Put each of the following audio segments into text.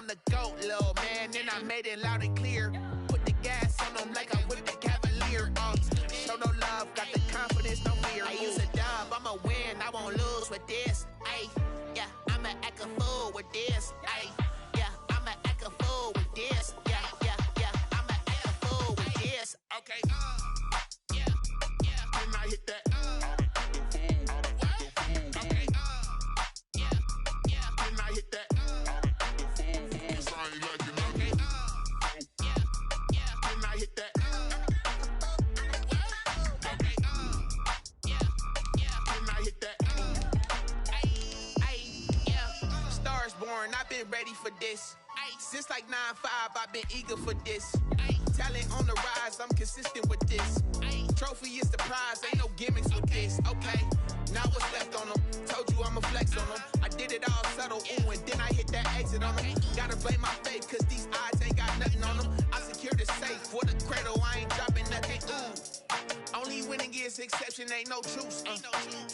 I'm the GOAT, little man, and I made it loud and clear. Put the gas on them like I'm with the Cavalier. Show no love, got the confidence, no fear. I use a dub, I'ma win, I won't lose with this. Ay, yeah, I'ma act a fool with this. Ay, yeah, I'ma act a fool with this. Yeah, yeah, yeah, I'ma act a fool with this. Okay, yeah, yeah, then I hit that. Okay, yeah, yeah, then I hit that. I've been ready for this. Since like 9-5, I've been eager for this. Talent on the rise, I'm consistent with this. Trophy is the prize, ain't no gimmicks with this. Okay, now what's left on them? Told you I'ma flex on them. I did it all subtle, ooh, and then I hit that exit on them. Gotta blame my faith, cause these odds ain't got nothing on them. I secured the safe for the cradle, I ain't dropping nothing, ooh. Only winning is exception, ain't no truce.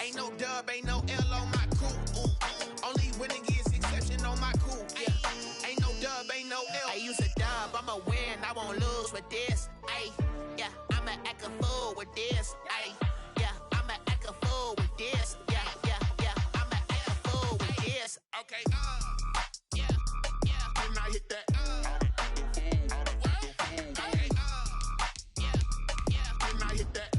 Ain't no dub, ain't no L on my crew. Only winning is exception on my crew. Yeah. Ain't no dub, ain't no L. I use a dub, I'ma win, I won't lose with this. Ay, yeah, I'ma act a fool with this. Ay, yeah, I'ma act a fool with this. Yeah, yeah, yeah, I'ma act a fool with this. Okay, yeah, yeah, then I hit that. Okay, yeah, yeah, then I hit that.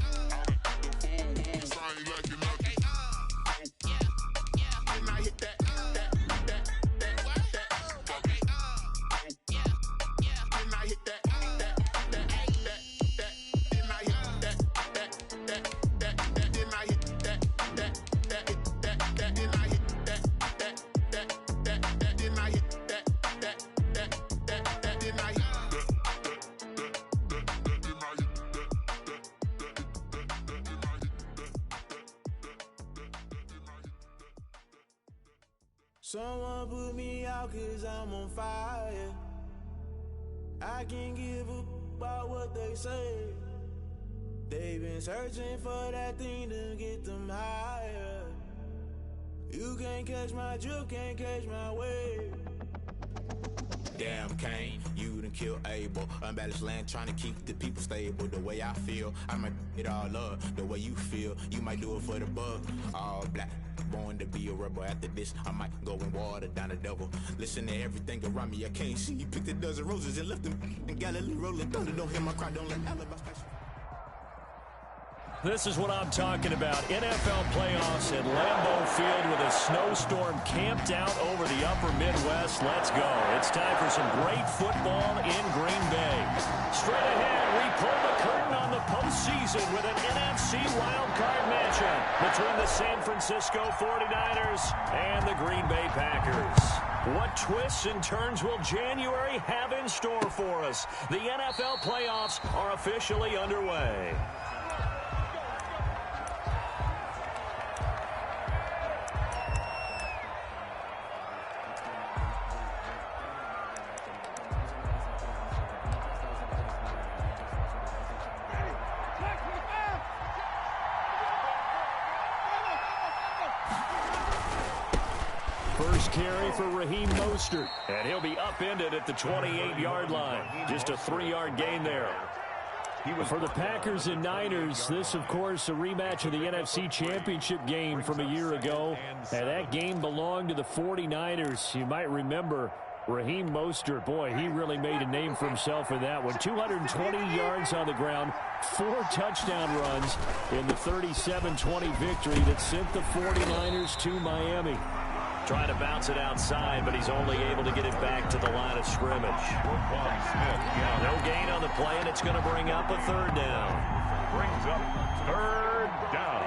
Someone put me out cause I'm on fire. I can't give a about what they say. They've been searching for that thing to get them higher. You can't catch my drift, can't catch my wave. Damn, Kane, you done killed Abel. Unbalanced land, trying to keep the people stable. The way I feel, I might it all up. The way you feel, you might do it for the buck. All black, born to be a rebel. After this, I might go and water down the devil. Listen to everything around me, I can't see. Picked a dozen roses and left them in Galilee rolling thunder. Don't hear my cry, don't let alibi special. This is what I'm talking about. NFL playoffs at Lambeau Field with a snowstorm camped out over the upper Midwest. Let's go. It's time for some great football in Green Bay. Straight ahead, we pull the curtain on the postseason with an NFC wildcard matchup between the San Francisco 49ers and the Green Bay Packers. What twists and turns will January have in store for us? The NFL playoffs are officially underway. First carry for Raheem Mostert, and he'll be upended at the 28-yard line. Just a 3-yard gain there. For the Packers and Niners, this, of course, a rematch of the NFC Championship game from a year ago. And that game belonged to the 49ers. You might remember Raheem Mostert. Boy, he really made a name for himself in that one. 220 yards on the ground, 4 touchdown runs in the 37-20 victory that sent the 49ers to Miami. Trying to bounce it outside, but he's only able to get it back to the line of scrimmage. No gain on the play, and it's going to bring up a third down. Brings up third down.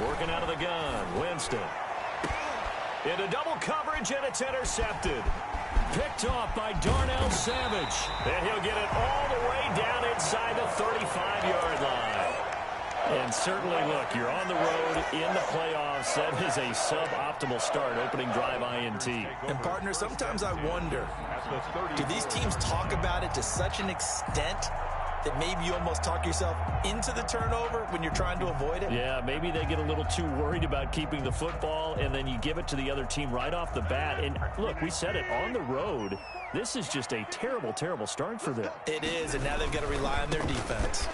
Working out of the gun, Winston. Into double coverage, and it's intercepted. Picked off by Darnell Savage. And he'll get it all the way down inside the 35-yard line. And certainly, look, you're on the road in the playoffs. That is a suboptimal start, opening drive INT. And, partner, sometimes I wonder, do these teams talk about it to such an extent that maybe you almost talk yourself into the turnover when you're trying to avoid it? Yeah, maybe they get a little too worried about keeping the football, and then you give it to the other team right off the bat. And look, we said it, on the road, this is just a terrible, terrible start for them. It is, and now they've got to rely on their defense.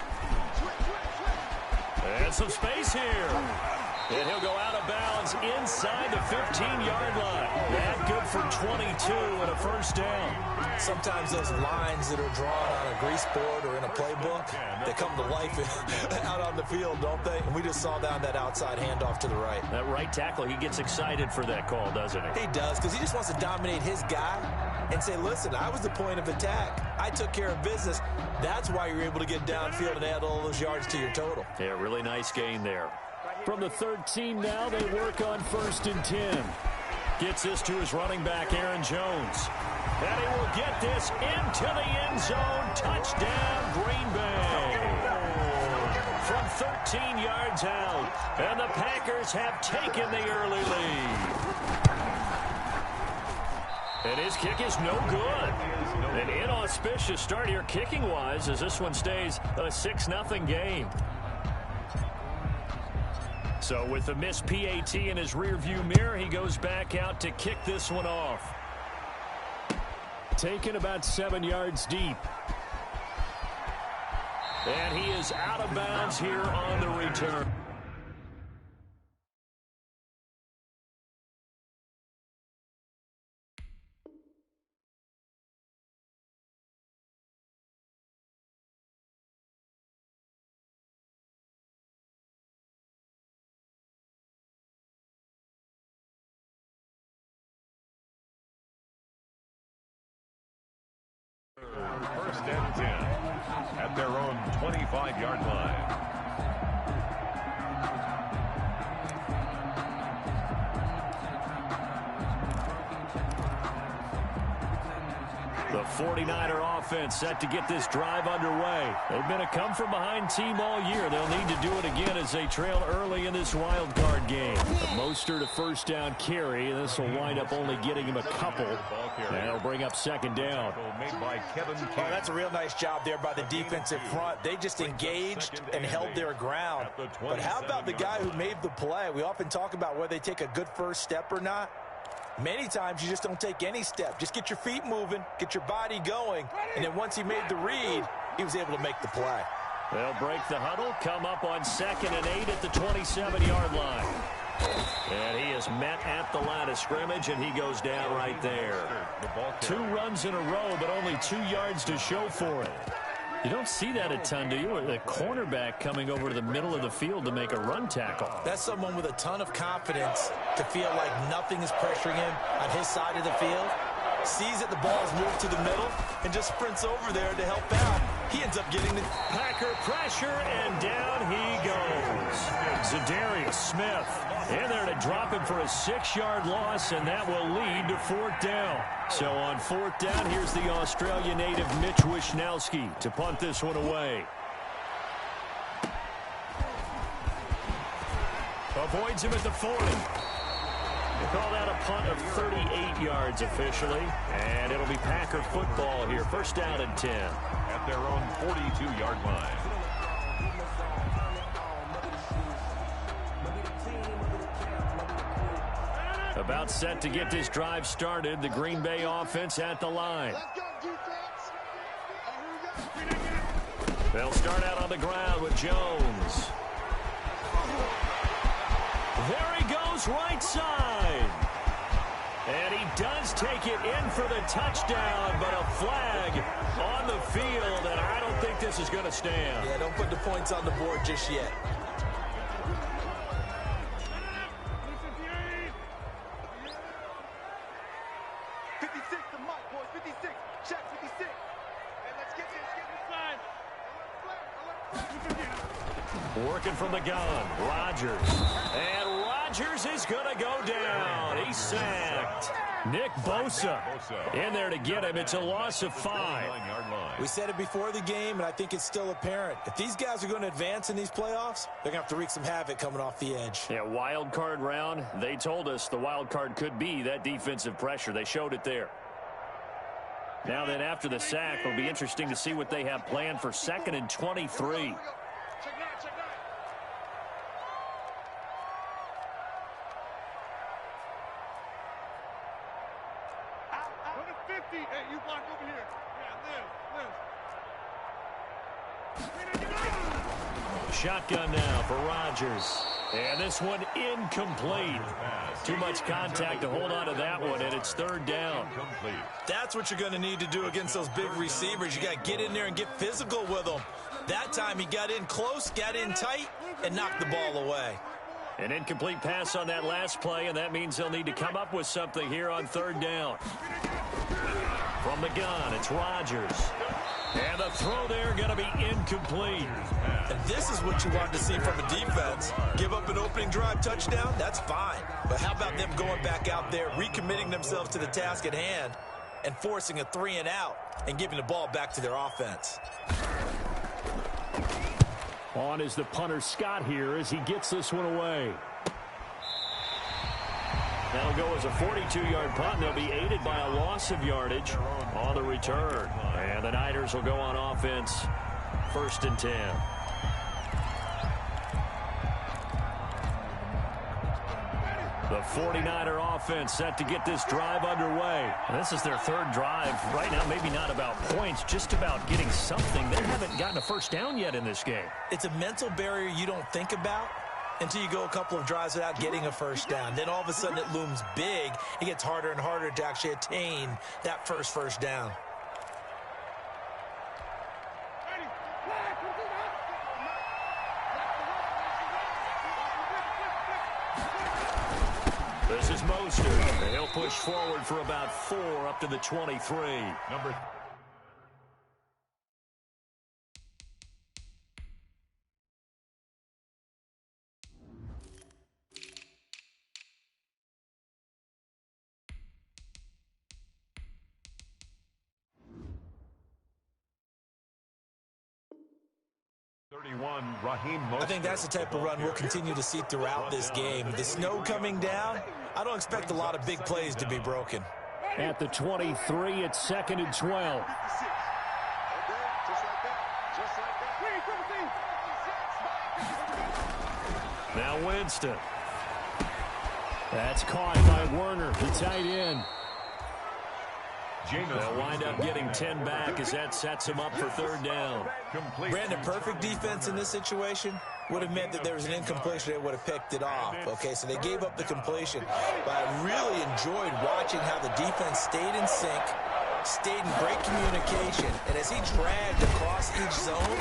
And some space here. And he'll go out of bounds inside the 15-yard line. That good for 22 and a first down. Sometimes those lines that are drawn on a grease board or in a playbook, they come to life out on the field, don't they? And we just saw down that outside handoff to the right. That right tackle, he gets excited for that call, doesn't he? He does, because he just wants to dominate his guy and say, listen, I was the point of attack. I took care of business. That's why you're able to get downfield and add all those yards to your total. Yeah, really nice gain there. From the 13 now, they work on 1st and 10. Gets this to his running back, Aaron Jones. And he will get this into the end zone. Touchdown, Green Bay. From 13 yards out. And the Packers have taken the early lead. And his kick is no good. An inauspicious start here kicking-wise as this one stays a 6-0 game. So with the missed PAT in his rearview mirror, he goes back out to kick this one off. Taken about 7 yards deep. And he is out of bounds here on the return. First and 10 at their own 25-yard line. The 49er offense set to get this drive underway. They've been a come-from-behind team all year. They'll need to do it again as they trail early in this wild card game. Mostert a first down carry. This will wind up only getting him a couple. And it'll bring up 2nd down. Oh, that's a real nice job there by the defensive front. They just engaged and held their ground. But how about the guy who made the play? We often talk about whether they take a good first step or not. Many times you just don't take any step. Just get your feet moving, get your body going, and then once he made the read, he was able to make the play. They'll break the huddle, come up on 2nd and 8 at the 27-yard line. And he is met at the line of scrimmage, and he goes down right there. 2 runs in a row, but only 2 yards to show for it. You don't see that a ton, do you? The cornerback coming over to the middle of the field to make a run tackle. That's someone with a ton of confidence to feel like nothing is pressuring him on his side of the field. Sees that the ball is moved to the middle and just sprints over there to help out. He ends up getting the Packer pressure, and down he goes. Zadarius Smith in there to drop him for a 6-yard loss, and that will lead to 4th down. So on 4th down, here's the Australia native Mitch Wishnowski to punt this one away. Avoids him at the 40. They call that a punt of 38 yards officially, and it'll be Packer football here. 1st down and 10. At their own 42-yard line. About set to get this drive started. The Green Bay offense at the line. They'll start out on the ground with Jones. There he goes, right side. And he does take it in for the touchdown, but a flag on the field, and I don't think this is going to stand. Yeah, don't put the points on the board just yet. Working from the gun, Rodgers. And Rodgers is going to go down. He's sacked. Nick Bosa in there to get him. It's a loss of 5. We said it before the game, and I think it's still apparent. If these guys are going to advance in these playoffs, they're going to have to wreak some havoc coming off the edge. Yeah, wild card round. They told us the wild card could be that defensive pressure. They showed it there. Now then, after the sack, it'll be interesting to see what they have planned for 2nd and 23. Shotgun now for Rodgers. And this one incomplete. Too much contact to hold on to that one, and it's 3rd down. That's what you're going to need to do against those big receivers. You got to get in there and get physical with them. That time he got in close, got in tight, and knocked the ball away. An incomplete pass on that last play, and that means they'll need to come up with something here on 3rd down. From the gun, it's Rodgers. And the throw there going to be incomplete. And this is what you want to see from a defense. Give up an opening drive touchdown, that's fine. But how about them going back out there, recommitting themselves to the task at hand, and forcing a 3-and-out and giving the ball back to their offense. On is the punter Scott here as he gets this one away. That'll go as a 42-yard punt, and they'll be aided by a loss of yardage on the return. And the Niners will go on offense, 1st and 10. The 49er offense set to get this drive underway. And this is their 3rd drive. Right now, maybe not about points, just about getting something. They haven't gotten a 1st down yet in this game. It's a mental barrier you don't think about until you go a couple of drives without getting a 1st down. Then all of a sudden it looms big. It gets harder and harder to actually attain that first down. This is Mostert. And he'll push forward for about 4 up to the 23. Number 31, Raheem Mostert. I think that's the type of run we'll continue to see throughout this game. With the snow coming down, I don't expect a lot of big plays to be broken. At the 23, it's 2nd and 12. Now Winston. That's caught by Werner, the tight end. They'll wind up getting 10 back as that sets him up for 3rd down. Brandon, perfect defense in this situation would have meant that there was an incompletion. They would have picked it off. Okay, so they gave up the completion. But I really enjoyed watching how the defense stayed in sync, stayed in great communication. And as he dragged across each zone,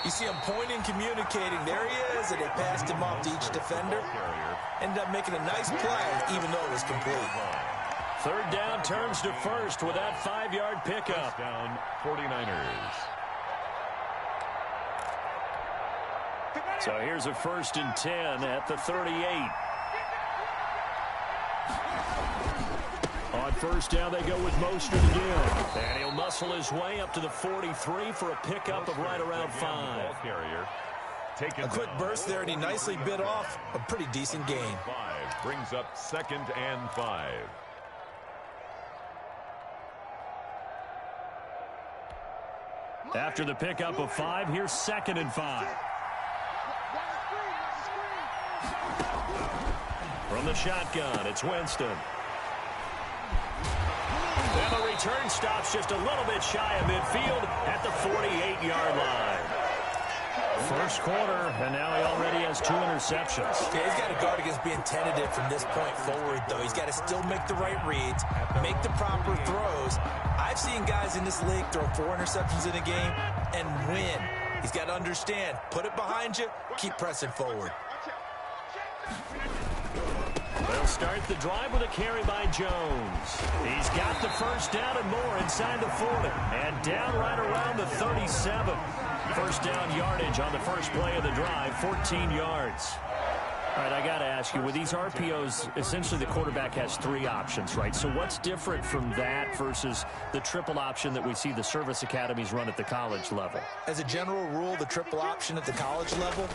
you see him pointing, communicating. There he is, and they passed him off to each defender. Ended up making a nice play, even though it was complete. 3rd down turns to 1st with that 5-yard pickup. Down 49ers. So here's a 1st and 10 at the 38. On 1st down, they go with Mostert again. And he'll muscle his way up to the 43 for a pickup of right around 5. A quick burst there, and he nicely bit off a pretty decent gain. 5 brings up 2nd and 5. After the pickup of 5, here's 2nd and 5. From the shotgun, it's Winston. And the return stops just a little bit shy of midfield at the 48-yard line. First quarter, and now he already has 2 interceptions. Okay, he's got to guard against being tentative from this point forward, though. He's got to still make the right reads, make the proper throws. I've seen guys in this league throw 4 interceptions in a game and win. He's got to understand, put it behind you, keep pressing forward. They'll start the drive with a carry by Jones. He's got the 1st down and more inside the 40. And down right around the 37. 1st down yardage on the first play of the drive, 14 yards. All right, I got to ask you, with these RPOs, essentially the quarterback has 3 options, right? So what's different from that versus the triple option that we see the service academies run at the college level? As a general rule, the triple option at the college level,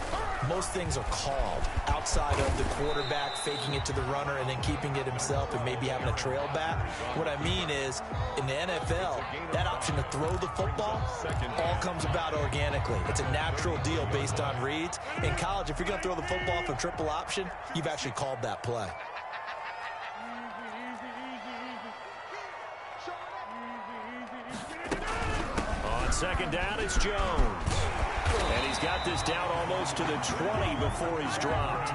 most things are called outside of the quarterback faking it to the runner and then keeping it himself and maybe having a trail back. What I mean is, in the NFL, that option to throw the football all comes about organically. It's a natural deal based on reads. In college, if you're going to throw the football for triple option, you've actually called that play. On second down, it's Jones. And he's got this down almost to the 20 before he's dropped.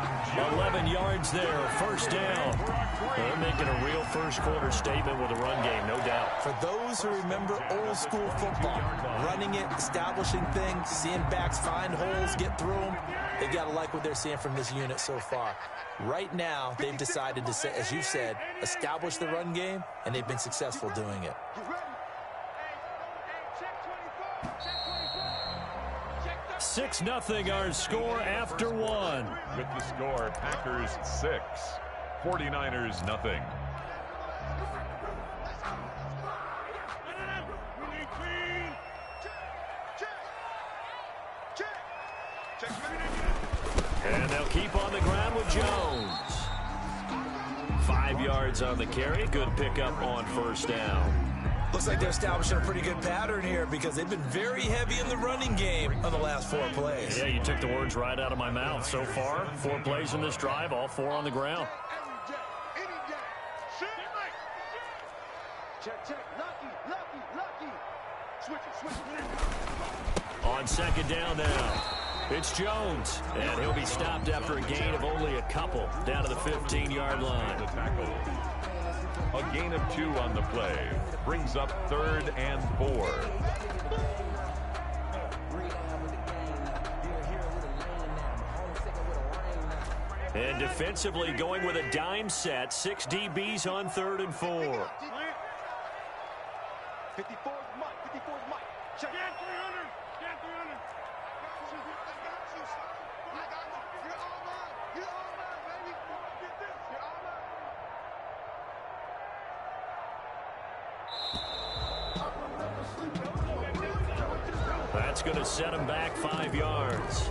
11 yards there, first down. They're making a real first quarter statement with a run game, no doubt. For those who remember old school football, running it, establishing things, seeing backs find holes, get through them, they got to like what they're seeing from this unit so far. Right now, they've decided to, as you said, establish the run game, and they've been successful doing it. 6-0 our score after 1. With the score, Packers 6, 49ers nothing. And they'll keep on the ground with Jones. 5 yards on the carry. Good pickup on first down. Looks like they're establishing a pretty good pattern here because they've been very heavy in the running game on the last 4 plays. Yeah, you took the words right out of my mouth. So far, 4 plays in this drive, all 4 on the ground. On second down now, it's Jones, and he'll be stopped after a gain of only a couple down to the 15-yard line. The tackle. A gain of 2 on the play brings up 3rd and 4. And defensively going with a dime set, 6 DBs on 3rd and 4. 54's Mike. 54's Mike. Check it. 300. Get 300. I got you. You're all mine. You're all mine, baby. Get this. You're all mine. That's going to set him back 5 yards.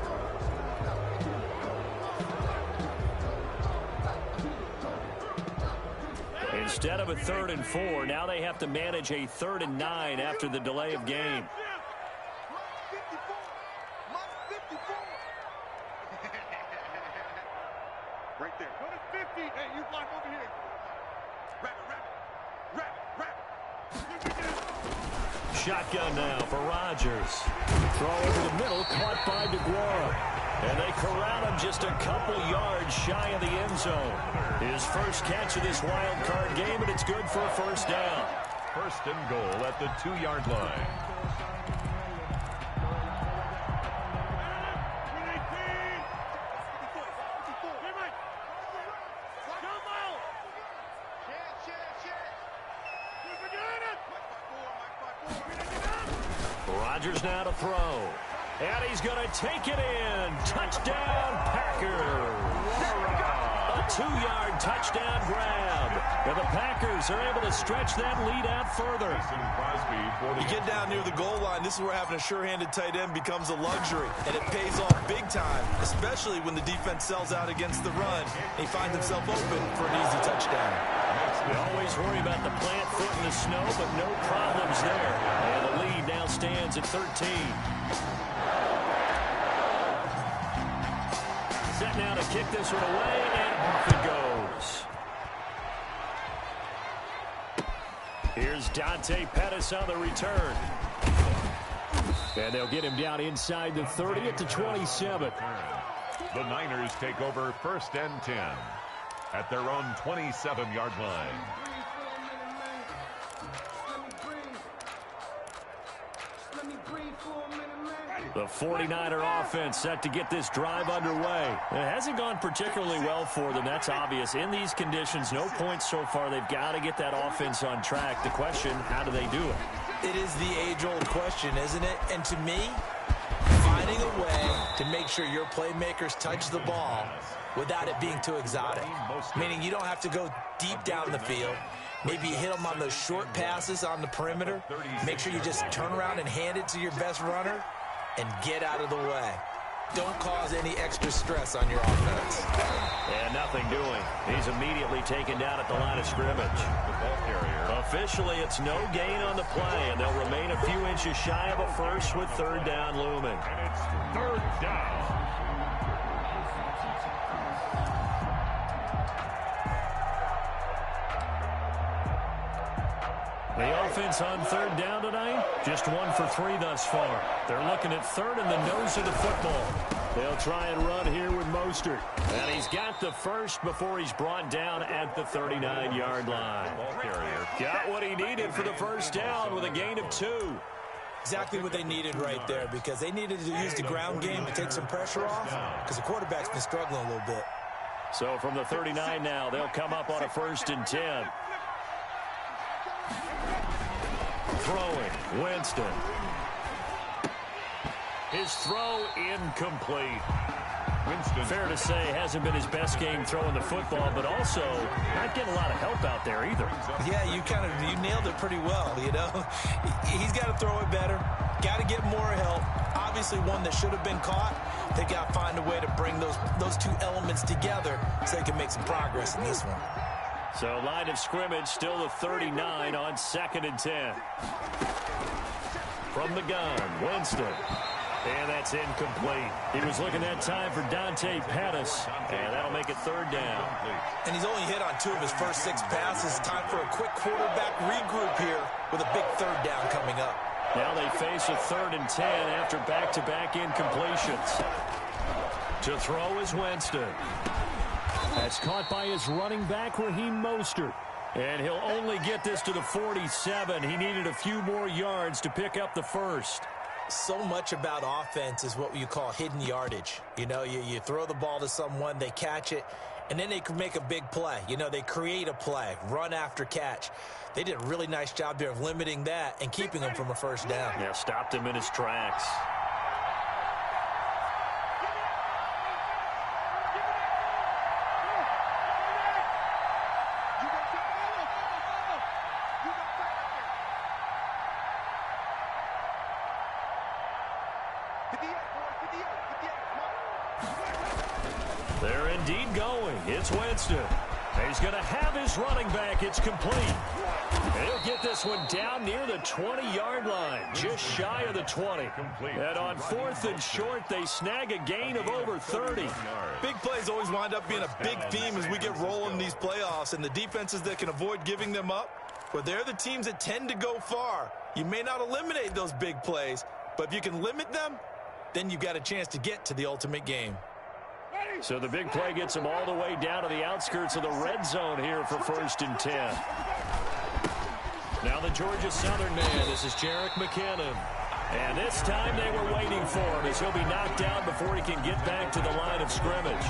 Instead of a 3rd and 4, now they have to manage a 3rd and 9 after the delay of game. Right there. Go to 50. Hey, you block over here. Shotgun now for Rodgers. Throw over the middle, caught by DeGuara. And they corral him just a couple yards shy of the end zone. His first catch of this wild card game, and it's good for a first down. First and goal at the 2-yard line. Rodgers now to throw. And he's going to take it in. Touchdown, Packers. A 2-yard touchdown grab. And the Packers are able to stretch that lead out further. You get down near the goal line, this is where having a sure-handed tight end becomes a luxury. And it pays off big time, especially when the defense sells out against the run. And he finds himself open for an easy touchdown. We always worry about the plant foot in the snow, but no problems there. And the lead now stands at 13. Set now to kick this one away, and off it goes. Here's Dante Pettis on the return. And they'll get him down inside the 30 at the 27. The Niners take over 1st and 10 at their own 27-yard line. The 49er offense set to get this drive underway. It hasn't gone particularly well for them. That's obvious. In these conditions, no points so far. They've got to get that offense on track. The question, how do they do it? It is the age-old question, isn't it? And to me, if you finding a way to make sure your playmakers touch the ball without it being too exotic. Meaning you don't have to go deep down the field. Maybe you hit them on those short passes on the perimeter. Make sure you just turn around and hand it to your best runner and get out of the way. Don't cause any extra stress on your offense. And nothing doing. He's immediately taken down at the line of scrimmage. Officially, it's no gain on the play, and they'll remain a few inches shy of a first with third down looming. And it's third down. The offense on third down tonight, just 1 for 3 thus far. They're looking at third in the nose of the football. They'll try and run here with Mostert. And he's got the first before he's brought down at the 39-yard line. Got what he needed for the first down with a gain of 2. Exactly what they needed right there, because they needed to use the ground game to take some pressure off, because the quarterback's been struggling a little bit. So from the 39 now, they'll come up on a 1st and 10. Throwing, Winston. His throw incomplete. Winston. Fair to say, hasn't been his best game throwing the football, but also not getting a lot of help out there either. Yeah, you nailed it pretty well, you know. He's got to throw it better. Got to get more help. Obviously one that should have been caught. They got to find a way to bring those two elements together so they can make some progress in this one. So line of scrimmage still the 39 on 2nd and 10. From the gun, Winston. And that's incomplete. He was looking that time for Dante Pettis. And that'll make it third down. And he's only hit on 2 of his first 6 passes. Time for a quick quarterback regroup here with a big third down coming up. Now they face a 3rd and 10 after back-to-back incompletions. To throw is Winston. That's caught by his running back, Raheem Mostert. And he'll only get this to the 47. He needed a few more yards to pick up the first. So much about offense is what you call hidden yardage. You know, you throw the ball to someone, they catch it, and then they can make a big play. You know, they create a play, run after catch. They did a really nice job there of limiting that and keeping him from a first down. Yeah, stopped him in his tracks. They're indeed going. It's Winston. He's going to have his running back. It's complete. And he'll get this one down near the 20-yard line, just shy of the 20. And on 4th and short, they snag a gain of over 30. Big plays always wind up being a big theme as we get rolling in these playoffs, and the defenses that can avoid giving them up, well, they're the teams that tend to go far. You may not eliminate those big plays, but if you can limit them, then you've got a chance to get to the ultimate game. So the big play gets him all the way down to the outskirts of the red zone here for 1st and 10. Now the Georgia Southern man, this is Jerick McKinnon. And this time they were waiting for him as he'll be knocked down before he can get back to the line of scrimmage.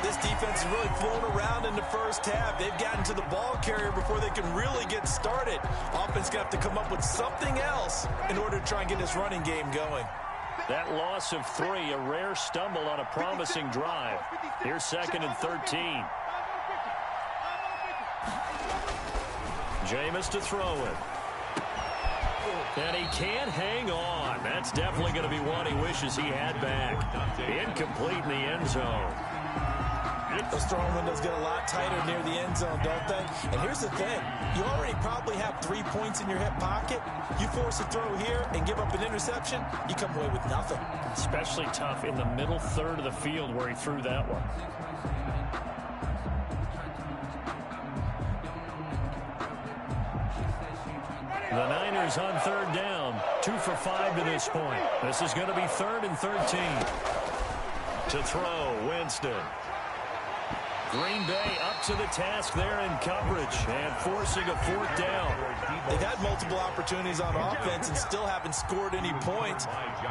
This defense has really flown around in the first half. They've gotten to the ball carrier before they can really get started. Offense going to have to come up with something else in order to try and get this running game going. That loss of 3, a rare stumble on a promising drive. Here's 2nd and 13. Jameis to throw it. And he can't hang on. That's definitely going to be one he wishes he had back. Incomplete in the end zone. Those throwing windows get a lot tighter near the end zone, don't they? And here's the thing. You already probably have 3 points in your hip pocket. You force a throw here and give up an interception, you come away with nothing. Especially tough in the middle third of the field where he threw that one. The Niners on 3rd down. 2 for 5 to this point. This is going to be 3rd and 13. To throw, Winston. Green Bay up to the task there in coverage and forcing a 4th down. They've had multiple opportunities on offense and still haven't scored any points.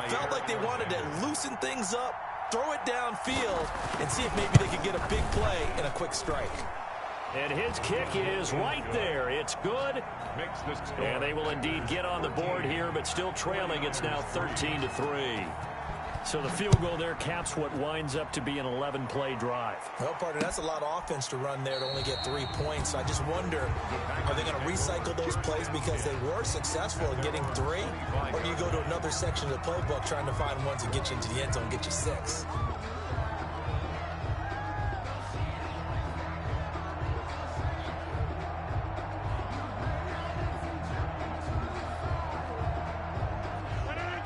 Felt like they wanted to loosen things up, throw it downfield, and see if maybe they could get a big play and a quick strike. And his kick is right there. It's good. And they will indeed get on the board here, but still trailing. It's now 13-3. So the field goal there caps what winds up to be an 11-play drive. Well, partner, that's a lot of offense to run there to only get 3 points. I just wonder, are they going to recycle those plays because they were successful in getting 3? Or do you go to another section of the playbook trying to find ones that get you into the end zone and get you 6?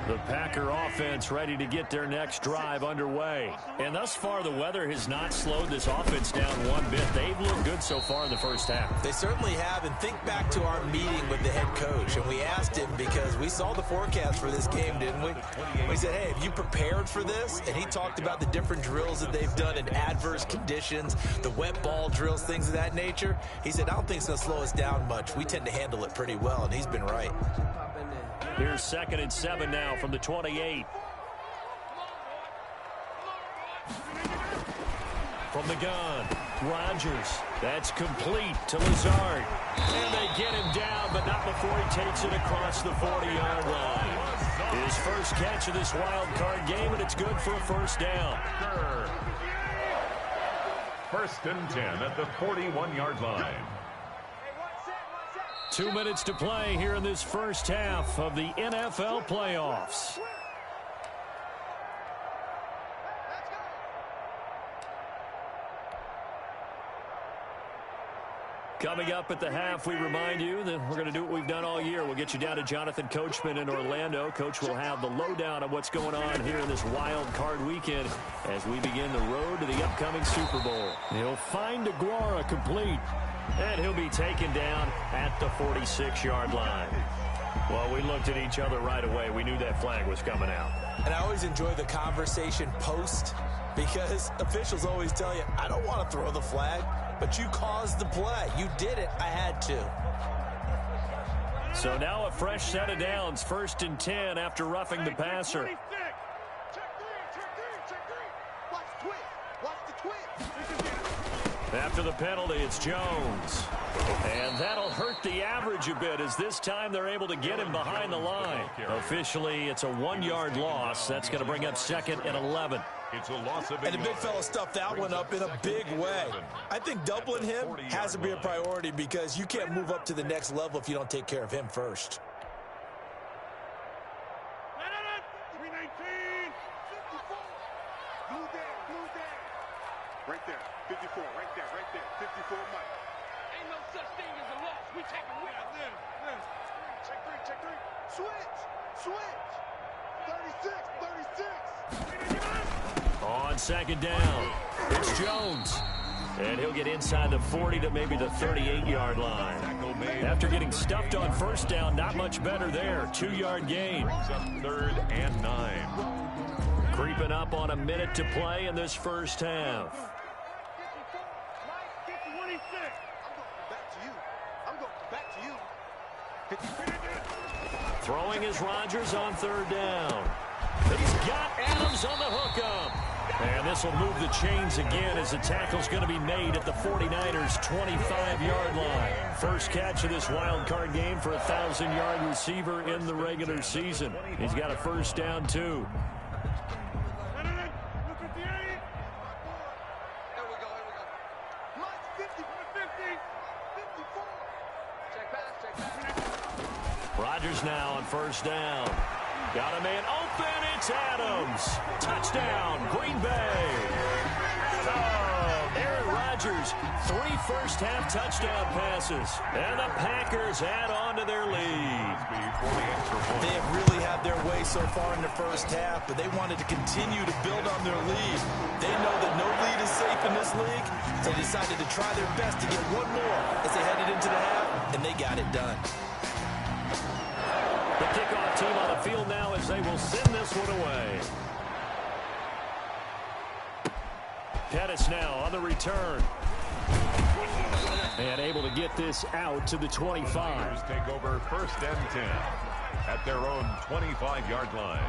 The Packer offense ready to get their next drive underway. And thus far, the weather has not slowed this offense down one bit. They've looked good so far in the first half. They certainly have. And think back to our meeting with the head coach. And we asked him, because we saw the forecast for this game, didn't we? We said, hey, have you prepared for this? And he talked about the different drills that they've done in adverse conditions, the wet ball drills, things of that nature. He said, I don't think it's going to slow us down much. We tend to handle it pretty well. And he's been right. Here's 2nd and 7 now from the 28. From the gun, Rodgers. That's complete to Lazard. And they get him down, but not before he takes it across the 40-yard line. His first catch of this wild card game, and it's good for a first down. 1st and 10 at the 41-yard line. 2 minutes to play here in this first half of the NFL playoffs. Coming up at the half, we remind you that we're going to do what we've done all year. We'll get you down to Jonathan Coachman in Orlando. Coach will have the lowdown of what's going on here in this wild card weekend as we begin the road to the upcoming Super Bowl. He'll find Aguara complete. And he'll be taken down at the 46-yard line. Well, we looked at each other right away. We knew that flag was coming out. And I always enjoy the conversation post because officials always tell you, I don't want to throw the flag, but you caused the play. You did it. I had to. So now a fresh set of downs. 1st and 10 after roughing the passer. After the penalty, it's Jones. And that'll hurt the average a bit as this time they're able to get him behind the line. Officially, it's a 1-yard loss. That's going to bring up 2nd and 11. It's a loss of and the big fella stuffed that one up in a big way. I think doubling him has to be a priority because you can't move up to the next level if you don't take care of him first. 319. 54. Blue down. Right there. 54. Right there. 54 Mike. Ain't no such thing as a loss. We take a win. Check three. Switch. 36. On 2nd down, it's Jones. And he'll get inside the 40 to maybe the 38-yard line. After getting stuffed on 1st down, not much better there. 2-yard gain. 3rd and 9. Creeping up on a minute to play in this first half. Throwing is Rodgers on 3rd down. He's got Adams on the hookup. And this will move the chains again as the tackle's going to be made at the 49ers' 25-yard line. First catch of this wild card game for a 1,000-yard receiver in the regular season. He's got a first down, too. Rodgers now on 1st down. Got a man open. It's Adams. Touchdown, Green Bay. Aaron Rodgers, 3 first-half touchdown passes. And the Packers add on to their lead. They have really had their way so far in the first half, but they wanted to continue to build on their lead. They know that no lead is safe in this league, so they decided to try their best to get one more as they headed into the half, and they got it done. The kickoff team on the field now as they will send this one away. Pettis now on the return. And able to get this out to the 25. Take over 1st and 10 at their own 25-yard line.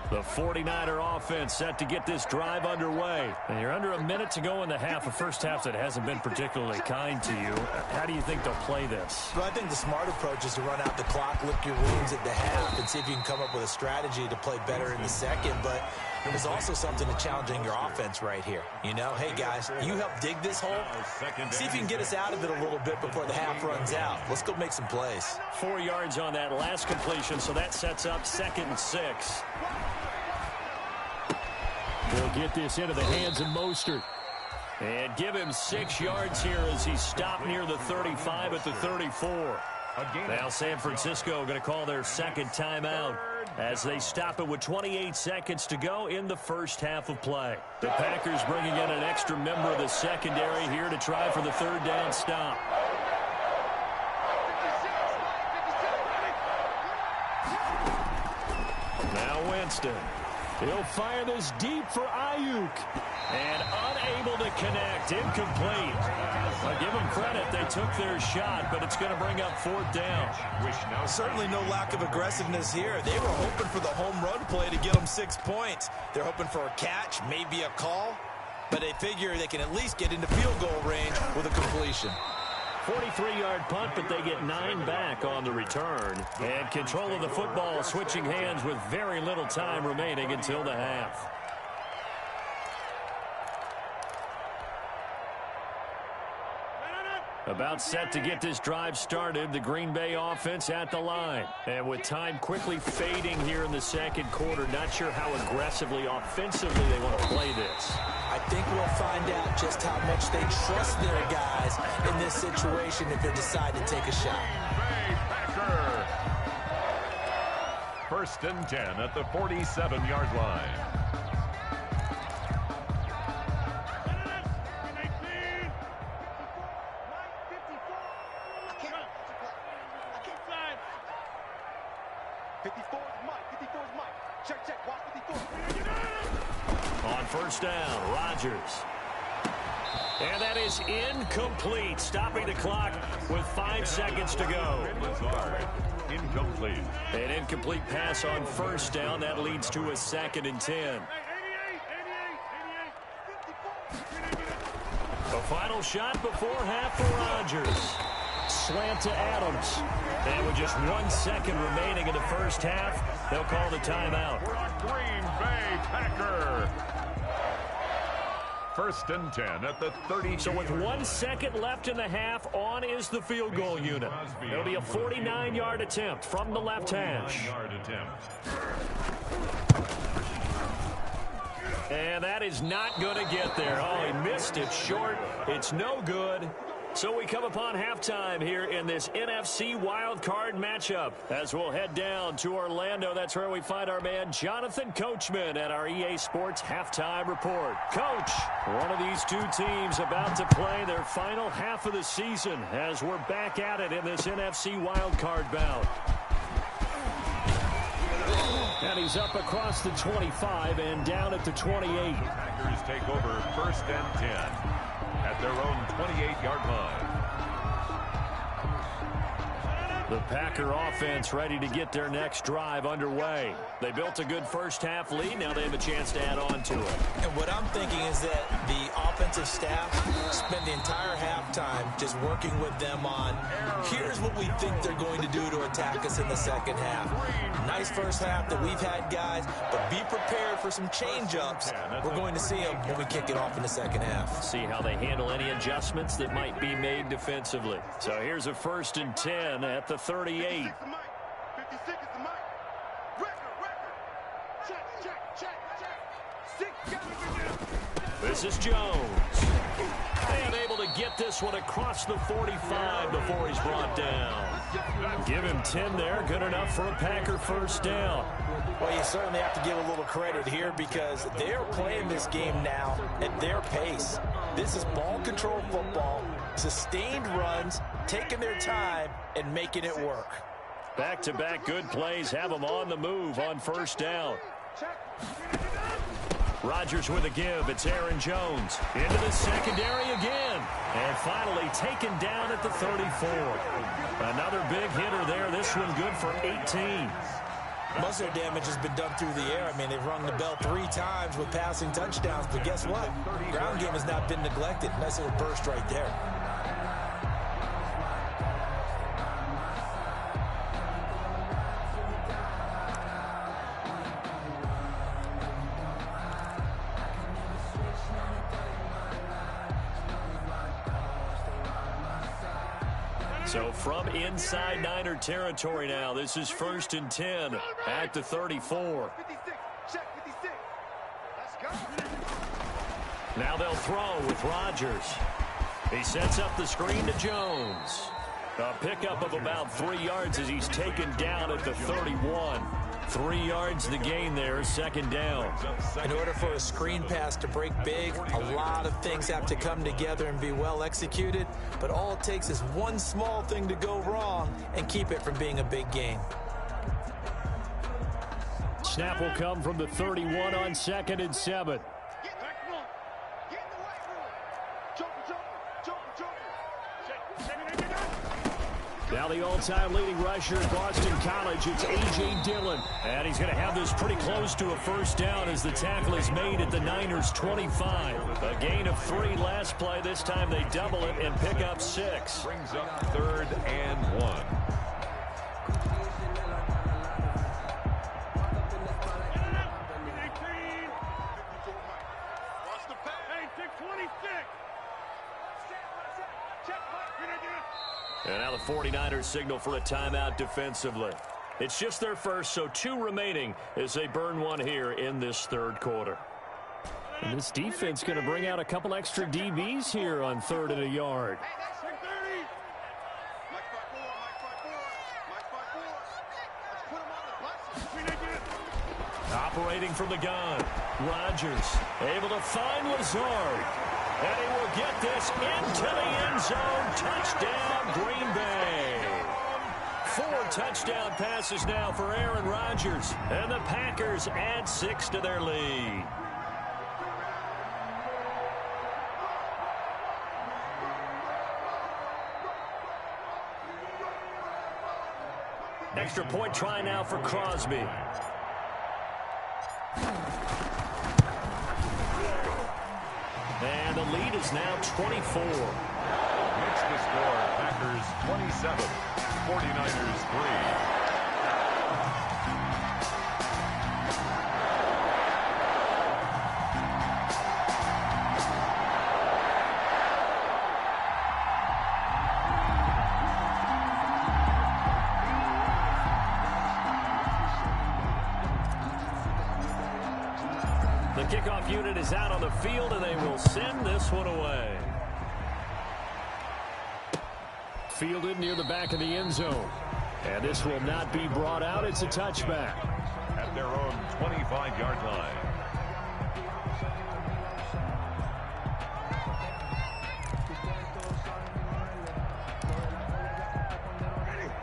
The 49er offense set to get this drive underway. And you're under a minute to go in the half, a first half that hasn't been particularly kind to you. How do you think they'll play this? Well, I think the smart approach is to run out the clock, lick your wounds at the half, and see if you can come up with a strategy to play better in the second. But there's also something to challenging your offense right here. You know, hey, guys, you help dig this hole. See if you can get us out of it a little bit before the half runs out. Let's go make some plays. 4 yards on that last completion, so that sets up 2nd and 6. They'll get this into the hands of Mostert. And give him 6 yards here as he stopped near the 35 at the 34. Now San Francisco going to call their second timeout as they stop it with 28 seconds to go in the first half of play. The Packers bringing in an extra member of the secondary here to try for the 3rd down stop. Now Winston. He'll fire this deep for Ayuk. And unable to connect. Incomplete. I give them credit. They took their shot, but it's going to bring up 4th down. Certainly no lack of aggressiveness here. They were hoping for the home run play to get them 6 points. They're hoping for a catch, maybe a call, but they figure they can at least get into field goal range with a completion. 43-yard punt, but they get 9 back on the return. And control of the football switching hands with very little time remaining until the half. About set to get this drive started, the Green Bay offense at the line. And with time quickly fading here in the second quarter, not sure how aggressively, offensively they want to play this. I think we'll find out just how much they trust their guys in this situation if they decide to take a shot. Packer. 1st and 10 at the 47-yard line. On 1st down, Rodgers. And that is incomplete, stopping the clock with 5 seconds to go. Incomplete. An incomplete pass on 1st down. That leads to a 2nd and 10. A final shot before half for Rodgers. Slant to Adams. And with just 1 second remaining in the first half, they'll call the timeout. Green Bay Packer. 1st and 10 at the 30. So with 1 second left in the half, on is the field goal unit. It'll be a 49-yard attempt from the left hash. And that is not going to get there. Oh, he missed it short. It's no good. So we come upon halftime here in this NFC wildcard matchup. As we'll head down to Orlando, that's where we find our man Jonathan Coachman at our EA Sports Halftime Report. Coach, one of these two teams about to play their final half of the season as we're back at it in this NFC wildcard bout. And he's up across the 25 and down at the 28. Packers take over 1st and 10 at their own 28-yard line. The Packer offense ready to get their next drive underway. They built a good first half lead. Now they have a chance to add on to it. And what I'm thinking is that the offensive staff spent the entire halftime just working with them on, here's what we think they're going to do to attack us in the second half. Nice first half that we've had, guys, but be prepared for some change-ups. We're going to see them when we kick it off in the second half. See how they handle any adjustments that might be made defensively. So here's a 1st and 10 at the 38. This is Jones. And able to get this one across the 45 before he's brought down. Give him 10 there. Good enough for a Packer first down. Well, you certainly have to give a little credit here because they're playing this game now at their pace. This is ball control football, sustained runs, taking their time, and making it work. Back-to-back good plays have them on the move on first down. Rodgers with a give. It's Aaron Jones. Into the secondary again. And finally taken down at the 34. Another big hitter there. This one good for 18. Most of their damage has been done through the air. I mean, they've rung the bell 3 times with passing touchdowns, but guess what? Ground game has not been neglected. Nice little burst right there. So from inside Niner territory now, this is 1st and 10 at the 34. Now they'll throw with Rodgers. He sets up the screen to Jones. A pickup of about 3 yards as he's taken down at the 31. 3 yards the gain there, 2nd down. In order for a screen pass to break big, a lot of things have to come together and be well executed. But all it takes is one small thing to go wrong and keep it from being a big gain. Snap will come from the 31 on 2nd and 7. Now the all-time leading rusher at Boston College, it's A.J. Dillon. And he's going to have this pretty close to a 1st down as the tackle is made at the Niners' 25. A gain of 3 last play. This time they double it and pick up 6. Brings up 3rd and 1. And now the 49ers signal for a timeout defensively. It's just their first, so 2 remaining as they burn one here in this 3rd quarter. And this defense going to bring out a couple extra DBs here on 3rd and a yard. Operating from the gun, Rodgers able to find Lazard. And he will get this into the end zone. Touchdown, Green Bay. 4 touchdown passes now for Aaron Rodgers. And the Packers add 6 to their lead. Extra point try now for Crosby. And the lead is now 24. Makes the score Packers 27, 49ers 3. The kickoff unit is out on the field, and they will send this one away. Fielded near the back of the end zone. And this will not be brought out. It's a touchback. At their own 25-yard line.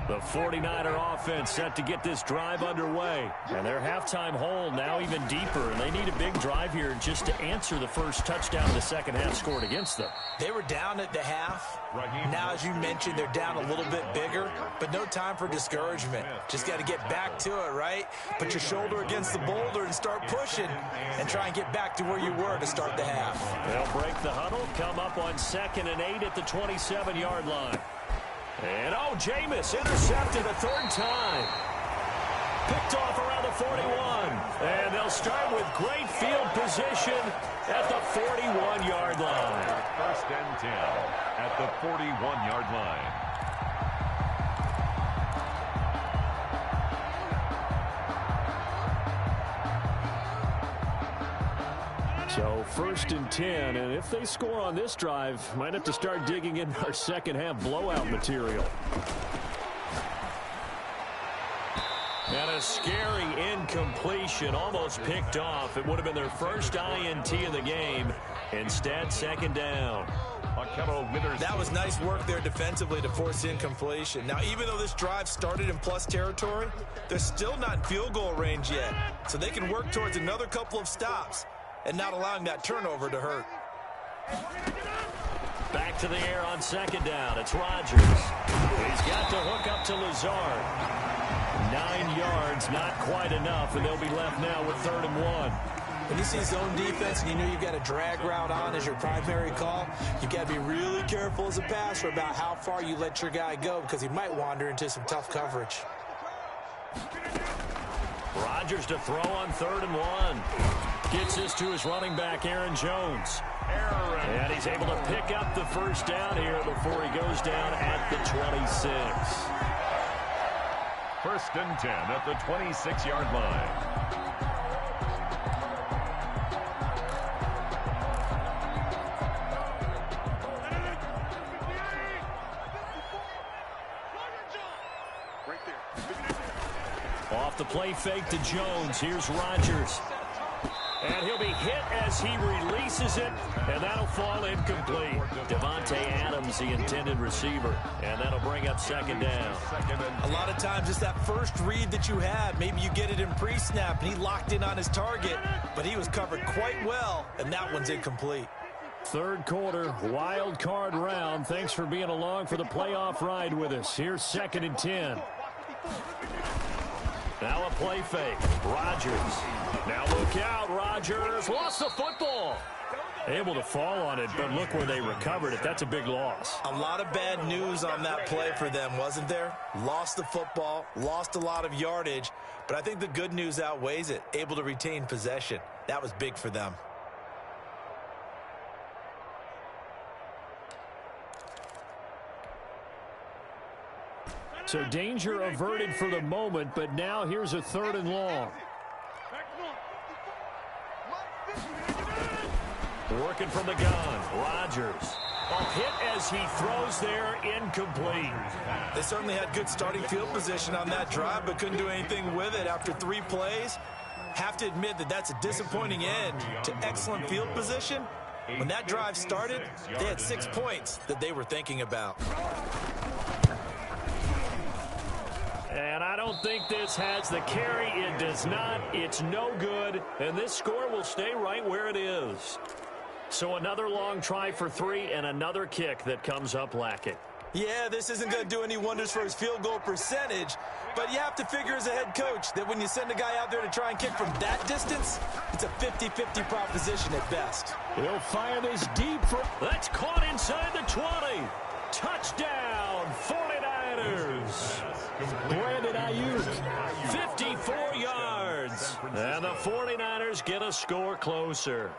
The 49er offense set to get this drive underway. And their halftime hole now even deeper. And they need a big drive here just to answer the first touchdown the second half scored against them. They were down at the half. Now, as you mentioned, they're down a little bit bigger. But no time for discouragement. Just got to get back to it, right? Put your shoulder against the boulder and start pushing. And try and get back to where you were to start the half. They'll break the huddle. Come up on 2nd and 8 at the 27-yard line. And, oh, Jameis intercepted a 3rd time. Picked off around the 41. And they'll start with great field position at the 41-yard line. 1st and 10 at the 41-yard line. So 1st and 10, and if they score on this drive, might have to start digging in our second half blowout material. And a scary incompletion, almost picked off. It would have been their first INT of the game. Instead, 2nd down. That was nice work there defensively to force incompletion. Now, even though this drive started in plus territory, they're still not in field goal range yet. So they can work towards another couple of stops and not allowing that turnover to hurt. Back to the air on 2nd down. It's Rodgers. He's got to hook up to Lazard. 9 yards, not quite enough, and they'll be left now with 3rd and 1. When you see zone defense and you know you've got a drag route on as your primary call, you've got to be really careful as a passer about how far you let your guy go because he might wander into some tough coverage. Rodgers to throw on 3rd and 1. Gets this to his running back, Aaron Jones. And he's able to pick up the first down here before he goes down at the 26. 1st and 10 at the 26-yard line. Off the play fake to Jones. Here's Rodgers. And he'll be hit as he releases it, and that'll fall incomplete. Devontae Adams, the intended receiver, and that'll bring up 2nd down. A lot of times it's that first read that you had. Maybe you get it in pre-snap, and he locked in on his target, but he was covered quite well, and that one's incomplete. 3rd quarter, wild card round. Thanks for being along for the playoff ride with us. Here's 2nd and 10. Now a play fake. Rodgers. Now look out. Rodgers lost the football. Able to fall on it, but look where they recovered it. That's a big loss. A lot of bad news on that play for them, wasn't there? Lost the football, lost a lot of yardage, but I think the good news outweighs it. Able to retain possession. That was big for them. So danger averted for the moment, but now here's a 3rd and long. Working from the gun, Rodgers. A hit as he throws there, incomplete. They certainly had good starting field position on that drive, but couldn't do anything with it after 3 plays. Have to admit that that's a disappointing end to excellent field position. When that drive started, they had 6 points that they were thinking about. And I don't think this has the carry. It does not. It's no good. And this score will stay right where it is. So another long try for 3 and another kick that comes up lacking. Yeah, this isn't going to do any wonders for his field goal percentage, but you have to figure as a head coach that when you send a guy out there to try and kick from that distance, it's a 50-50 proposition at best. He'll fire this deep for... That's caught inside the 20. Touchdown, 49ers. Brandon Ayuk, 54 yards. And the 49ers get a score closer.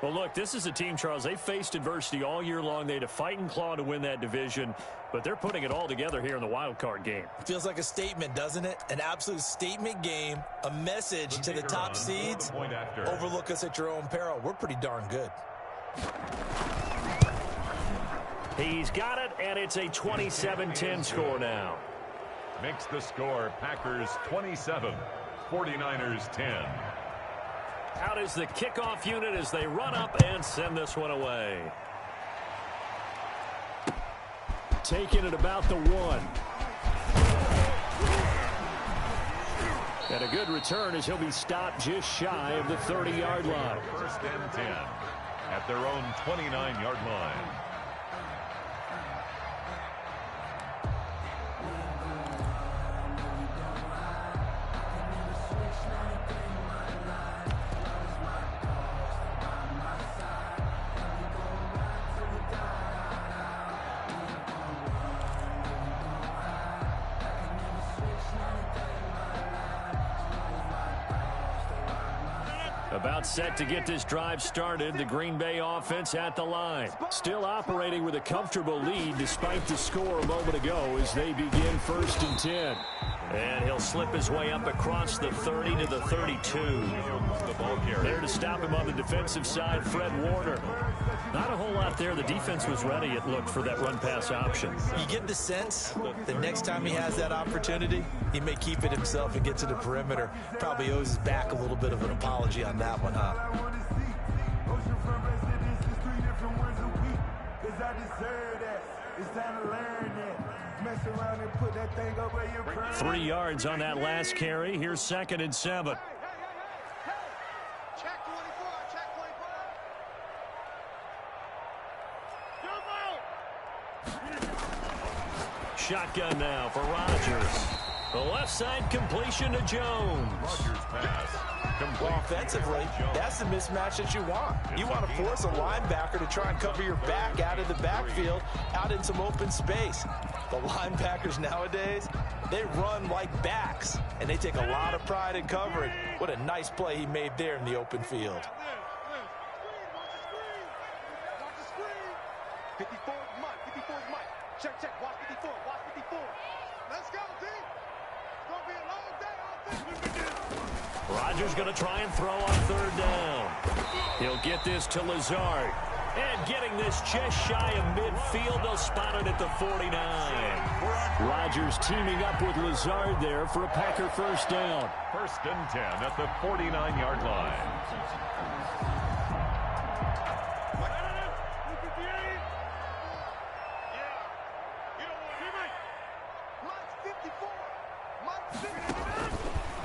Well, look, this is a team, Charles, they faced adversity all year long. They had to fight and claw to win that division, but they're putting it all together here in the wild card game. Feels like a statement, doesn't it? An absolute statement game, a message to the top seeds. Overlook us at your own peril. We're pretty darn good. He's got it, and it's a 27-10 score now. Makes the score Packers 27, 49ers 10. Out is the kickoff unit as they run up and send this one away. Taking it about the 1. And a good return as he'll be stopped just shy of the 30-yard line. 1st and 10 at their own 29-yard line. About set to get this drive started. The Green Bay offense at the line. Still operating with a comfortable lead despite the score a moment ago as they begin 1st and 10. And he'll slip his way up across the 30 to the 32. There to stop him on the defensive side, Fred Warner. Not a whole lot there. The defense was ready, it looked, for that run-pass option. You get the sense that next time he has that opportunity, he may keep it himself and get to the perimeter. Probably owes his back a little bit of an apology on that one, huh? 3 yards on that last carry. Here's 2nd and 7. Check 24, check 24. Shotgun now for Rodgers. The left side completion to Jones. Rodgers pass. Well, offensively, that's the mismatch that you want. You want to force a linebacker to try and cover your back out of the backfield, out in some open space. The linebackers nowadays, they run like backs, and they take a lot of pride in covering. What a nice play he made there in the open field. 54 is mine. 54 is mine. Check, check. Watch 54. Watch 54. Let's go, D. It's going to be a long day out there. Rodgers going to try and throw on third down. He'll get this to Lazard. And getting this just shy of midfield, they'll spot it at the 49. Rodgers teaming up with Lazard there for a Packer first down. 1st and 10 at the 49-yard line.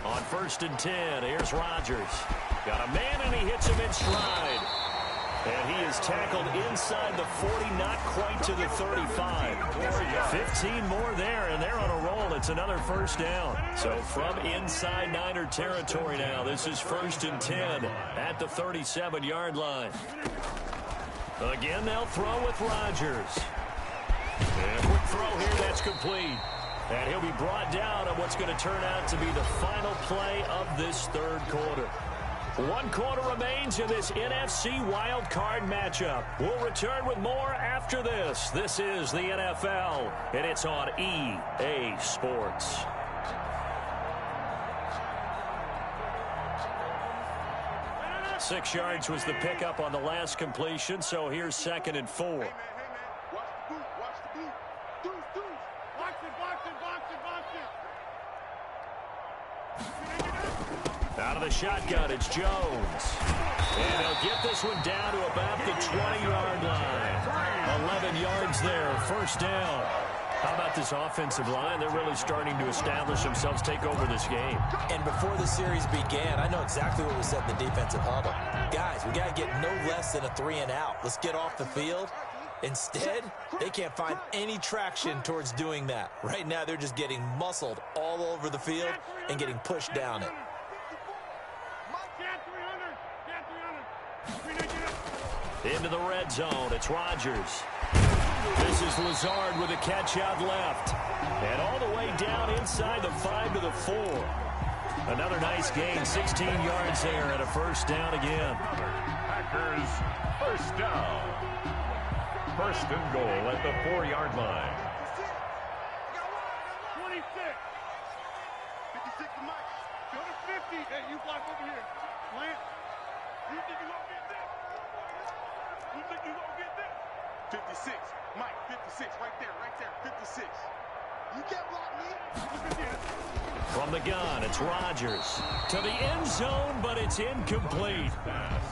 On 1st and 10, here's Rodgers. Got a man, and he hits him in stride. And he is tackled inside the 40, not quite to the 35. 15 more there, and they're on a roll. It's another first down. So from inside Niner territory now, this is 1st and 10 at the 37-yard line. Again, they'll throw with Rodgers. And a quick throw here, that's complete. And he'll be brought down on what's going to turn out to be the final play of this third quarter. 1 quarter remains in this NFC wild card matchup. We'll return with more after this. This is the NFL, and it's on EA Sports. Six yards was the pickup on the last completion, so here's 2nd and 4. Hey, man. Watch the boot. Watch the boot. Deuce. Box it. Out of the shotgun, it's Jones. And he'll get this one down to about the 20-yard line. 11 yards there, first down. How about this offensive line? They're really starting to establish themselves, take over this game. And before the series began, I know exactly what was said in the defensive huddle. Guys, we got to get no less than a 3 and out. Let's get off the field. Instead, they can't find any traction towards doing that. Right now, they're just getting muscled all over the field and getting pushed down it. Into the red zone, it's Rodgers. This is Lazard with a catch out left. And all the way down inside the 5 to the 4. Another nice gain, 16 yards there and a first down again. Packers first down. 1st and goal at the 4-yard line. 26. 56 to Mike. Go to 50. Hey, you block over here. Lance, you think you're going to get this? You think you're going to get this? 56. Mike, 56. Right there. 56. You can't block me. From the gun, it's Rodgers. To the end zone, but it's incomplete.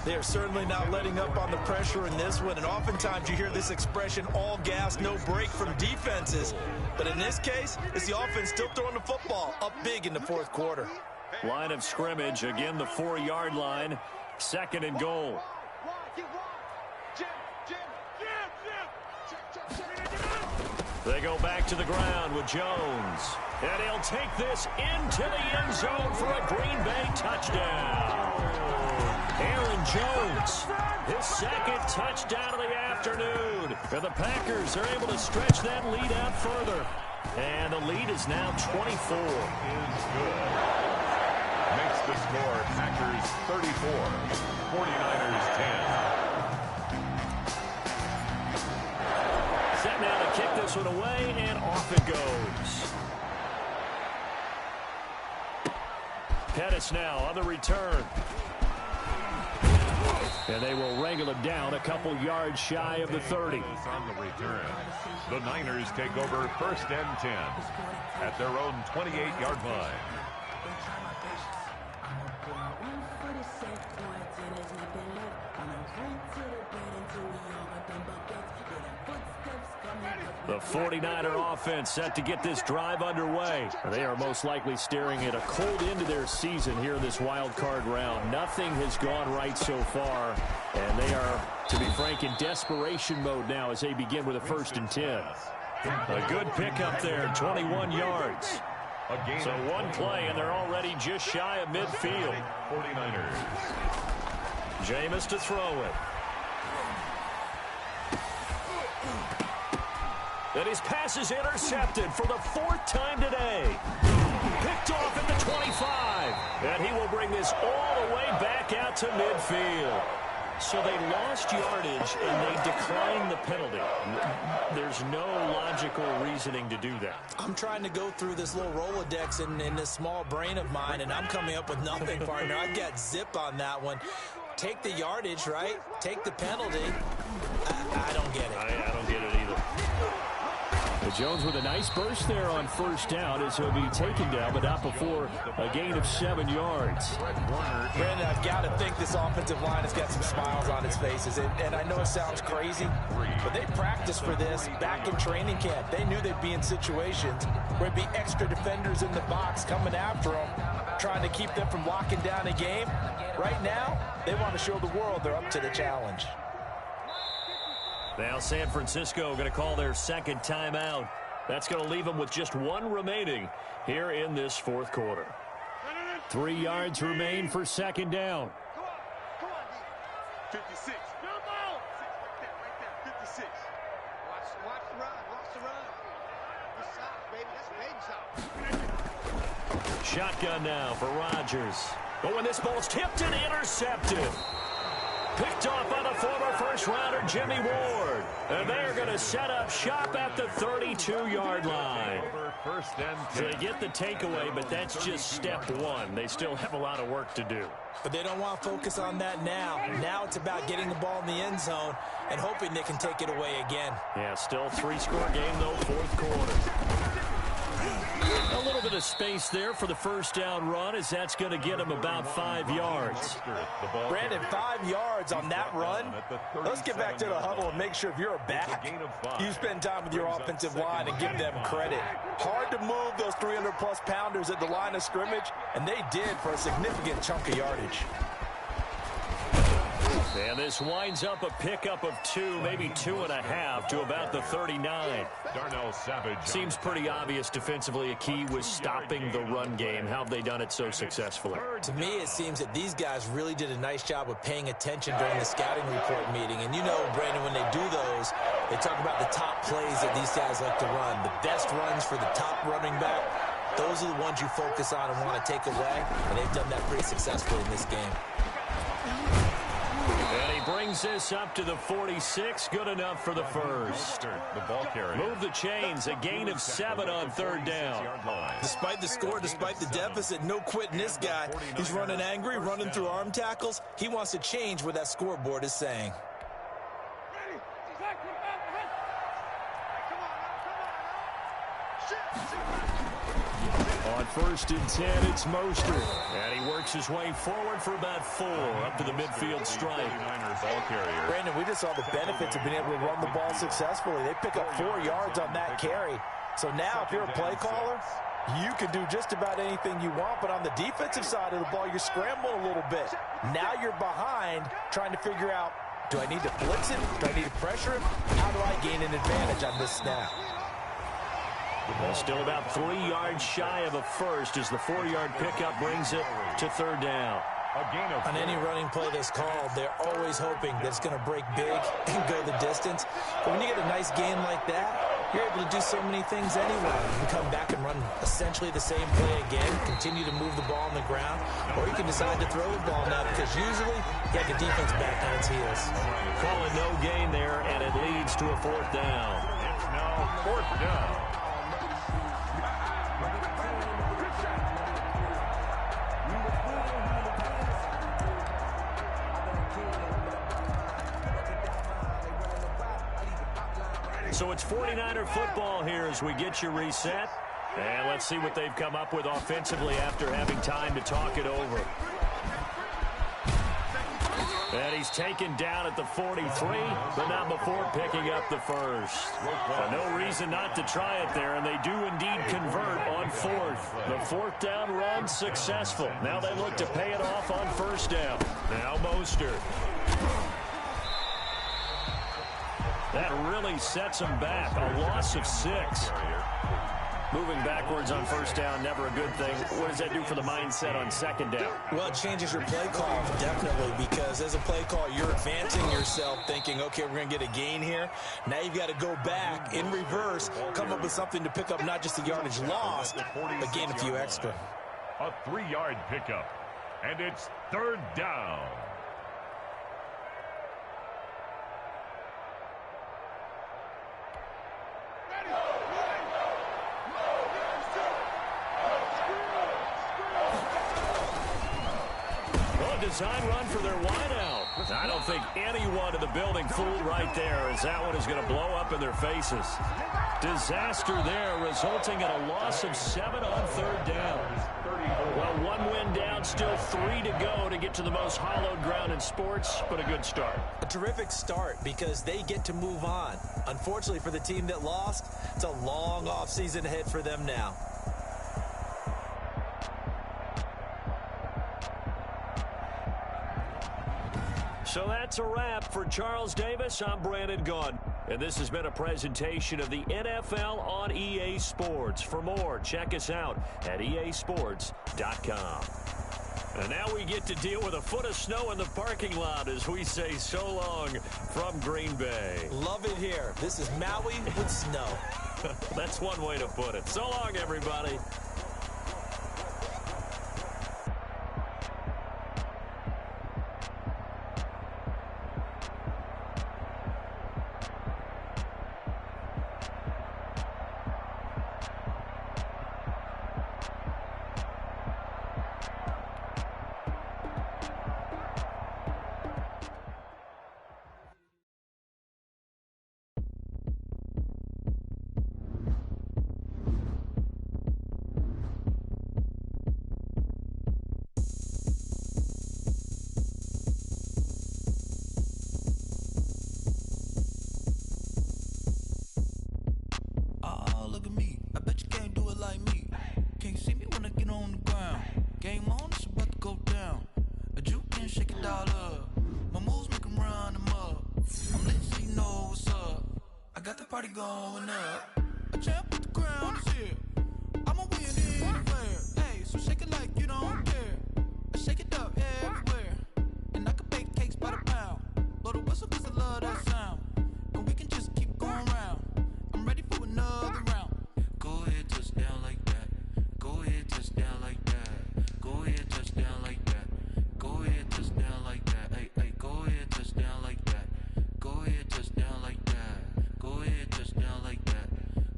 They're certainly not letting up on the pressure in this one, and oftentimes you hear this expression, all gas, no break from defenses. But in this case, it's the offense still throwing the football up big in the 4th quarter. Line of scrimmage, again the 4-yard line, 2nd and goal. They go back to the ground with Jones. And he'll take this into the end zone for a Green Bay touchdown. Aaron Jones, his 2nd touchdown of the afternoon. And the Packers are able to stretch that lead out further. And the lead is now 24. Is good. Makes the score Packers 34, 49ers 10. Set now to kick this one away, and off it goes. Pettis now on the return. And they will wrangle him down a couple yards shy of the 30. On the return, the Niners take over 1st and 10 at their own 28-yard line. The 49er offense set to get this drive underway. They are most likely staring at a cold end to their season here in this wild card round. Nothing has gone right so far, and they are, to be frank, in desperation mode now as they begin with a 1st and 10. A good pickup there, 21 yards. So one play, and they're already just shy of midfield. 49ers. Jameis to throw it. And his pass is intercepted for the 4th time today. Picked off at the 25. And he will bring this all the way back out to midfield. So they lost yardage, and they declined the penalty. There's no logical reasoning to do that. I'm trying to go through this little Rolodex in this small brain of mine, and I'm coming up with nothing, partner. I've got zip on that one. Take the yardage, right? Take the penalty. I don't get it. I don't get it either. Jones with a nice burst there on first down as he'll be taken down, but not before a gain of 7 yards. Brandon, I've got to think this offensive line has got some smiles on its faces. And I know it sounds crazy, but they practiced for this back in training camp. They knew they'd be in situations where there'd be extra defenders in the box coming after them, trying to keep them from locking down a game. Right now, they want to show the world they're up to the challenge. Now San Francisco going to call their second timeout. That's going to leave them with just 1 remaining here in this 4th quarter. 3 yards remain for second down. Come on, 56. Right there, 56. Watch the run. Watch the run. Good side, baby. That's a baby side. Shotgun now for Rodgers. Oh, and this ball's tipped and intercepted. Picked off by the former first-rounder Jimmy Ward. And they're going to set up shop at the 32-yard line. So they get the takeaway, but that's just step 1. They still have a lot of work to do. But they don't want to focus on that now. Now it's about getting the ball in the end zone and hoping they can take it away again. Yeah, still 3-score game, though, 4th quarter. A little bit of space there for the first down run, as that's going to get him about 5 yards. Brandon, 5 yards on that run. Let's get back to the huddle and make sure if you're a back, you spend time with your offensive line and give them credit. Hard to move those 300-plus pounders at the line of scrimmage, and they did for a significant chunk of yardage. And this winds up a pickup of 2, maybe 2.5 to about the 39. Darnell Savage. Seems pretty obvious defensively a key was stopping the run game. How have they done it so successfully? To me, it seems that these guys really did a nice job of paying attention during the scouting report meeting. And you know, Brandon, when they do those, they talk about the top plays that these guys like to run. The best runs for the top running back. Those are the ones you focus on and want to take away. And they've done that pretty successfully in this game. And he brings this up to the 46. Good enough for the first. The ball carrier. Move the chains. A gain of 7 on 3rd down. Despite the score, despite the deficit, no quitting this guy. He's running angry, running through arm tackles. He wants to change what that scoreboard is saying. On 1st and 10, it's Mostert. And he works his way forward for about 4 up to the midfield stripe. Ball carrier. Brandon, we just saw the benefits of being able to run the ball successfully. They pick up 4 yards on that carry. So now if you're a play caller, you can do just about anything you want. But on the defensive side of the ball, you're scrambling a little bit. Now you're behind trying to figure out, do I need to blitz it? Do I need to pressure it? How do I gain an advantage on this snap? Well, still about 3 yards shy of a first as the 4-yard pickup brings it to 3rd down. On any running play that's called, they're always hoping that it's going to break big and go the distance. But when you get a nice gain like that, you're able to do so many things anyway. You can come back and run essentially the same play again, continue to move the ball on the ground, or you can decide to throw the ball now because usually you have the defense back on its heels. Calling no gain there, and it leads to a 4th down. It's now 4th down. So it's 49er football here as we get you reset. And let's see what they've come up with offensively after having time to talk it over. And he's taken down at the 43, but not before picking up the first. But no reason not to try it there, and they do indeed convert on 4th. The 4th down run successful. Now they look to pay it off on 1st down. Now Mostert. That really sets them back. A loss of 6. Moving backwards on first down, never a good thing. What does that do for the mindset on second down? Well, it changes your play call, definitely, because as a play call, you're advancing yourself thinking, okay, we're going to get a gain here. Now you've got to go back in reverse, come up with something to pick up not just the yardage lost, but gain a few extra. A 3-yard pickup, and it's third down. Design run for their wideout. I don't think anyone in the building fooled right there, as that one is going to blow up in their faces. Disaster there, resulting in a loss of 7 on third down. Well, 1 win down, still 3 to go to get to the most hallowed ground in sports, but a good start. A terrific start because they get to move on. Unfortunately for the team that lost, it's a long offseason ahead for them now. So that's a wrap for Charles Davis. I'm Brandon Gunn, and this has been a presentation of the NFL on EA Sports. For more, check us out at easports.com. And now we get to deal with a foot of snow in the parking lot as we say so long from Green Bay. Love it here. This is Maui with snow. That's one way to put it. So long, everybody. Party going up. A champ with the crown is here. I'ma win anywhere. Hey, so shake it like you don't care. I shake it up everywhere. And I can bake cakes by the pound. Blow the whistle 'cause I love that sound. And we can just keep going round. I'm ready for another round. Go ahead, touch down like that. Go ahead, touch down like that. Go ahead, touch down like that. Go ahead, touch down like that. Hey, hey, go ahead, touch down like that. Go ahead, touch down like that. Go ahead, touch down like that.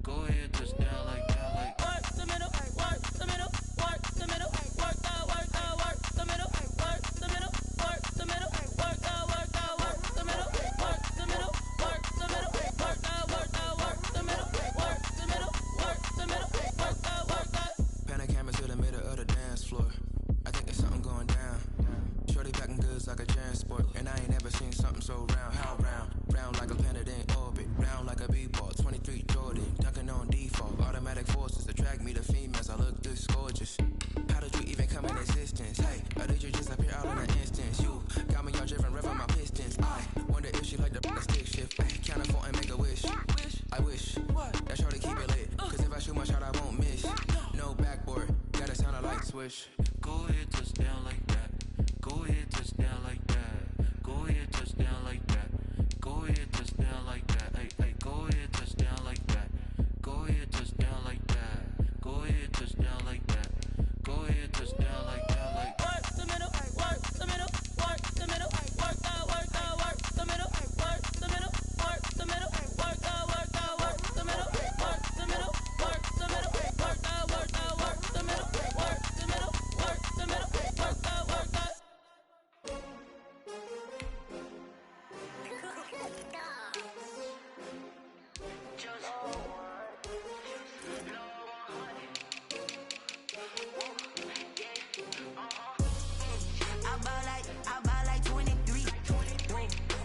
Go ahead, touch down like that. Like work the middle, work the middle, work the middle, work out, work out, work the middle, work the middle, work the middle, work out, work out, work the middle, work the middle, work the middle, work out, work out, work the middle, work the middle, work the middle, work out, work out. Panic cameras to the middle of the dance floor. I think there's something going down. Shorty packing goods like a transport, and I ain't never seen something so round. How round? Round like a planet in orbit, round like a b-ball. 23 Jordan, dunking on default. Automatic forces attract me to females. I look this gorgeous. How did you even come in existence? Hey, or did you just appear out in an instance? You got me all driven, revving my pistons. I wonder if she like the stick shift. Count a phone and make a wish. I wish that shorty keep it lit. 'Cause if I shoot my shot, I won't miss. No backboard, gotta sound a light switch. Go ahead, touch down like that. Go ahead, touch down like that. Go ahead, touch down like that. Go ahead, touch down like that. Hey, hey, go ahead, touch down like that. Go ahead, touch down like that. Go ahead, touch down like that. Go ahead, touch down like that. Like work the middle, work the middle, work the middle, work out, work out, work the middle, work the middle, work the middle, work out, work out, work the middle, work the middle, work the middle, work out, work out, work the middle, work the middle, work the middle, work out, work out. I buy like 23.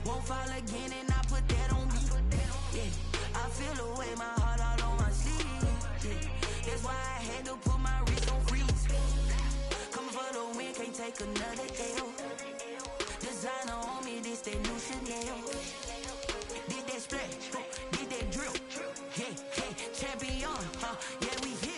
Won't fall again and I put that on me. Yeah, I feel the way, my heart all on my sleeve. Yeah, that's why I had to put my wrist on freeze. Coming for the win, can't take another L. Designer on me, this that new Chanel. Did that splash, did that drill. Yeah, yeah, champion, yeah, we here.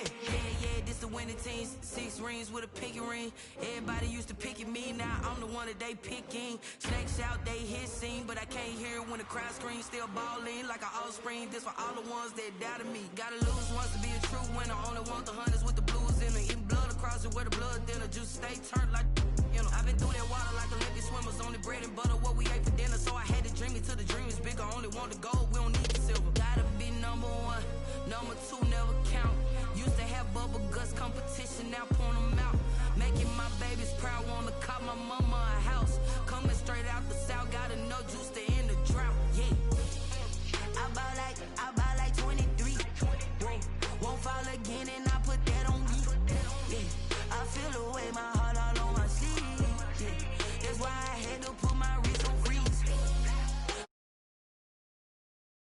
winning teams, 6 rings with a pinky ring. Everybody used to pick at me, now I'm the one that they picking. Snakes out, they hit scene, but I can't hear it when the crowd screams. Still balling like an offspring. This for all the ones that doubted me. Gotta lose once to be a true winner. Only want the hunters with the blues in it. Eating blood across it where the blood dinner. Juice stay turned like, you know. I've been through that water like Olympic swimmers. Only bread and butter, what we ate for dinner. So I had to dream it till the dream is bigger. Only want the gold, we don't need the silver. Gotta be number 1, number 2 never count. Used to have bubble guts competition, now point them out. Making my babies proud, wanna cop my mama a house. Coming straight out the south, gotta know juice to end the drought, yeah. I ball like